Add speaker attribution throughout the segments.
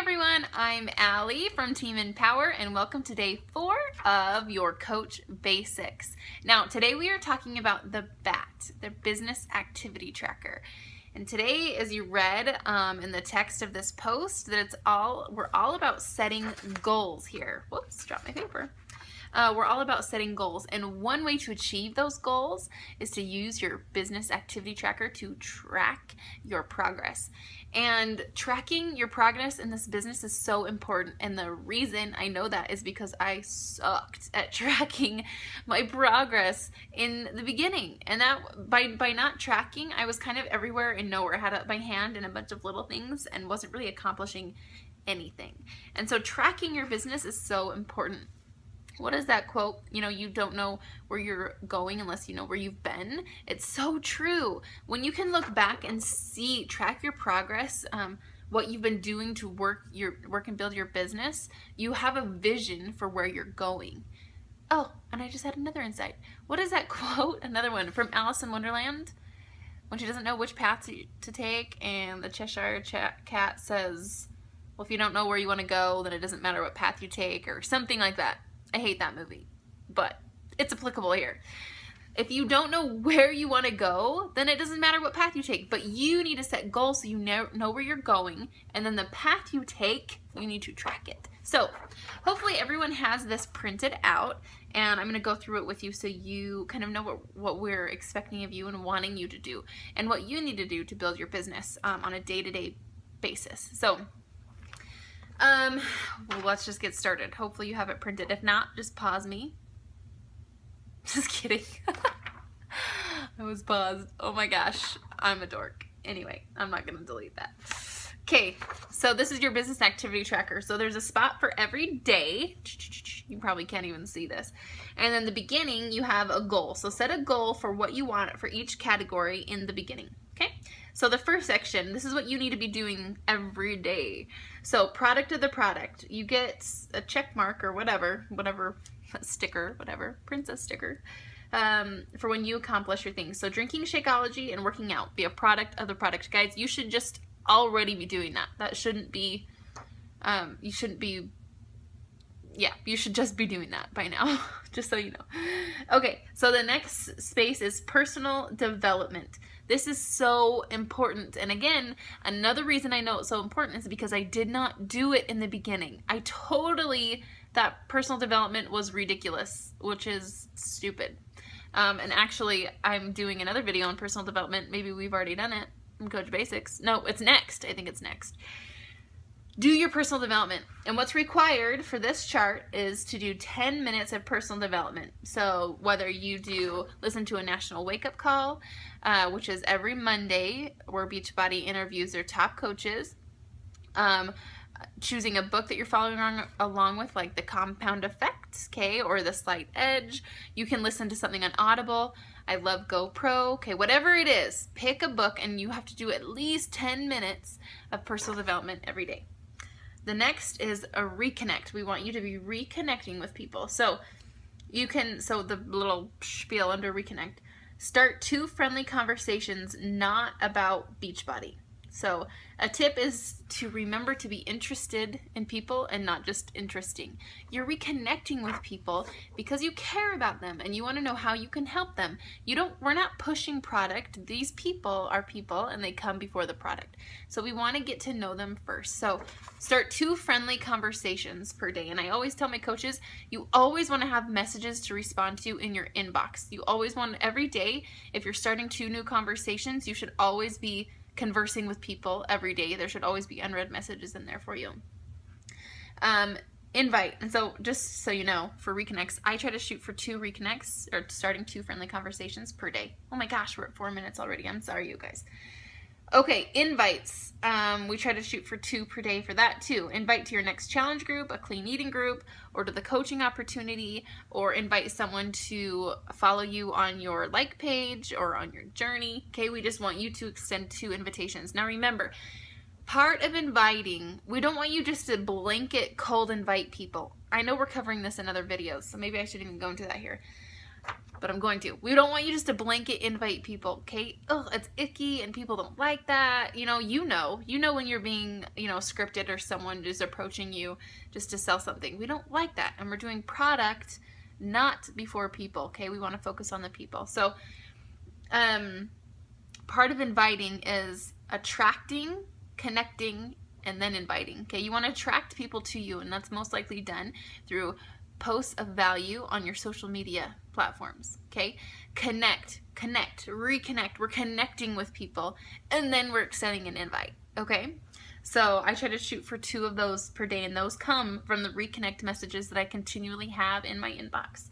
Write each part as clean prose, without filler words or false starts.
Speaker 1: everyone, I'm Allie from Team Empower and welcome to day 4 of your Coach Basics. Now today we are talking about the BAT, the Business Activity Tracker. And today, as you read in the text of this post, that we're all about setting goals here. Whoops, dropped my paper. We're all about setting goals, and one way to achieve those goals is to use your business activity tracker to track your progress. And tracking your progress in this business is so important, and the reason I know that is because I sucked at tracking my progress in the beginning, and that by not tracking, I was kind of everywhere and nowhere. I had my hand in a bunch of little things and wasn't really accomplishing anything. And so tracking your business is so important. What is that quote? You don't know where you're going unless you know where you've been. It's so true. When you can look back and track your progress, what you've been doing to work and build your business, you have a vision for where you're going. Oh, and I just had another insight. What is that quote? Another one from Alice in Wonderland, when she doesn't know which path to take, and the Cheshire Cat says, well, if you don't know where you want to go, then it doesn't matter what path you take, or something like that. I hate that movie, but it's applicable here. If you don't know where you want to go, then it doesn't matter what path you take, but you need to set goals so you know where you're going, and then the path you take, you need to track it. So hopefully everyone has this printed out, and I'm going to go through it with you so you kind of know what we're expecting of you and wanting you to do, and what you need to do to build your business on a day-to-day basis. So well, let's just get started. Hopefully you have it printed. If not, just pause me. Just kidding. I was paused. Oh my gosh, I'm a dork. Anyway, I'm not gonna delete that. Okay, so this is your business activity tracker. So there's a spot for every day. You probably can't even see this. And then the beginning, you have a goal. So set a goal for what you want for each category in the beginning. Okay, so the first section, this is what you need to be doing every day. So product of the product, you get a check mark or whatever, sticker, whatever, princess sticker, for when you accomplish your things. So drinking Shakeology and working out, be a product of the product. Guys, you should just already be doing that. That shouldn't be, you should just be doing that by now, just so you know. Okay, so the next space is personal development. This is so important. And again, another reason I know it's so important is because I did not do it in the beginning. I totally thought personal development was ridiculous, which is stupid. And actually, I'm doing another video on personal development. Maybe we've already done it in Coach Basics. No, it's next. I think it's next. Do your personal development. And what's required for this chart is to do 10 minutes of personal development. So whether you listen to a national wake-up call, which is every Monday, where Beachbody interviews their top coaches, choosing a book that you're following along with, like The Compound Effect, okay, or The Slight Edge. You can listen to something on Audible. I love GoPro, okay, whatever it is, pick a book, and you have to do at least 10 minutes of personal development every day. The next is a reconnect. We want you to be reconnecting with people. So the little spiel under reconnect, start 2 friendly conversations not about Beachbody. So a tip is to remember to be interested in people and not just interesting. You're reconnecting with people because you care about them and you want to know how you can help them. We're not pushing product. These people are people and they come before the product. So we want to get to know them first. So start 2 friendly conversations per day. And I always tell my coaches, you always want to have messages to respond to in your inbox. You always want, every day, if you're starting 2 new conversations, you should always be conversing with people every day. There should always be unread messages in there for you. Invite. And so just so you know, for reconnects, I try to shoot for 2 reconnects, or starting 2 friendly conversations per day. Oh my gosh, we're at 4 minutes already. I'm sorry, you guys. Okay, invites. We try to shoot for 2 per day for that too. Invite to your next challenge group, a clean eating group, or to the coaching opportunity, or invite someone to follow you on your like page or on your journey. Okay, we just want you to extend 2 invitations. Now remember, part of inviting, we don't want you just to blanket cold invite people. I know we're covering this in other videos, so maybe I shouldn't even go into that here. but I'm going to. We don't want you just to blanket invite people, okay? Oh, it's icky and people don't like that. You know when you're being, scripted or someone is approaching you just to sell something. We don't like that. And we're doing product, not before people, okay? We want to focus on the people. So, part of inviting is attracting, connecting, and then inviting, okay? You want to attract people to you, and that's most likely done through posts of value on your social media platforms, okay? Connect, reconnect. We're connecting with people, and then we're sending an invite, okay? So I try to shoot for 2 of those per day, and those come from the reconnect messages that I continually have in my inbox.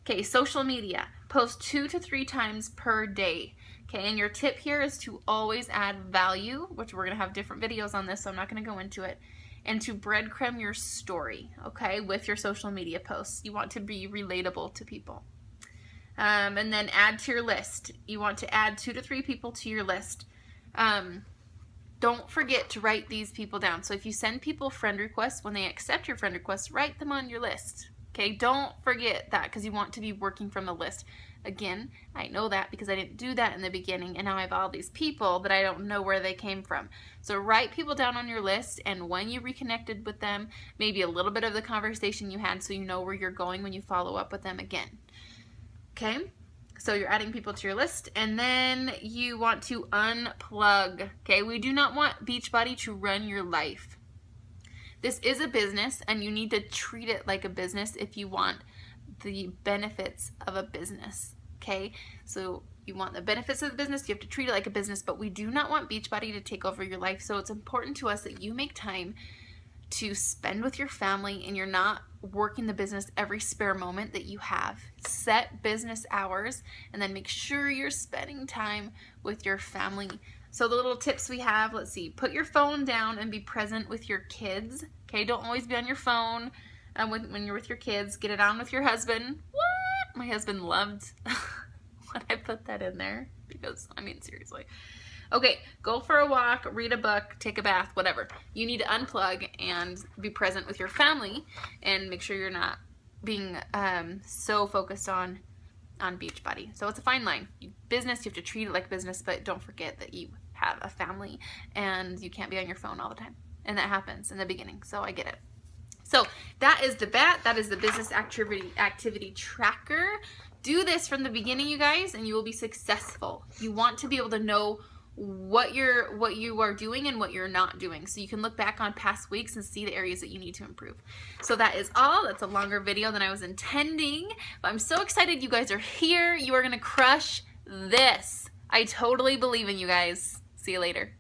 Speaker 1: Okay, social media, post 2 to 3 times per day. Okay, and your tip here is to always add value, which we're going to have different videos on this, so I'm not going to go into it, and to breadcrumb your story, okay, with your social media posts. You want to be relatable to people. And then add to your list. You want to add 2 to 3 people to your list. Don't forget to write these people down. So if you send people friend requests, when they accept your friend requests, write them on your list. Okay, don't forget that, because you want to be working from a list. Again, I know that because I didn't do that in the beginning, and now I have all these people that I don't know where they came from. So write people down on your list, and when you reconnected with them, maybe a little bit of the conversation you had so you know where you're going when you follow up with them again. Okay, so you're adding people to your list, and then you want to unplug. Okay, we do not want Beachbody to run your life. This is a business, and you need to treat it like a business if you want the benefits of a business, okay? So you want the benefits of the business, you have to treat it like a business, but we do not want Beachbody to take over your life. So it's important to us that you make time to spend with your family, and you're not working the business every spare moment that you have. Set business hours, and then make sure you're spending time with your family. So the little tips we have, let's see, put your phone down and be present with your kids. Okay, don't always be on your phone when you're with your kids. Get it on with your husband. What? My husband loved when I put that in there, because, I mean, seriously. Okay, go for a walk, read a book, take a bath, whatever. You need to unplug and be present with your family, and make sure you're not being so focused on Beachbody. So it's a fine line. Business, you have to treat it like business, but don't forget that you have a family and you can't be on your phone all the time. And that happens in the beginning, so I get it. So that is the BAT. That is the business activity tracker. Do this from the beginning, you guys, and you will be successful. You want to be able to know what you are doing and what you're not doing, so you can look back on past weeks and see the areas that you need to improve. So that is all. That's a longer video than I was intending, but I'm so excited you guys are here. You are gonna crush this. I totally believe in you guys. See you later.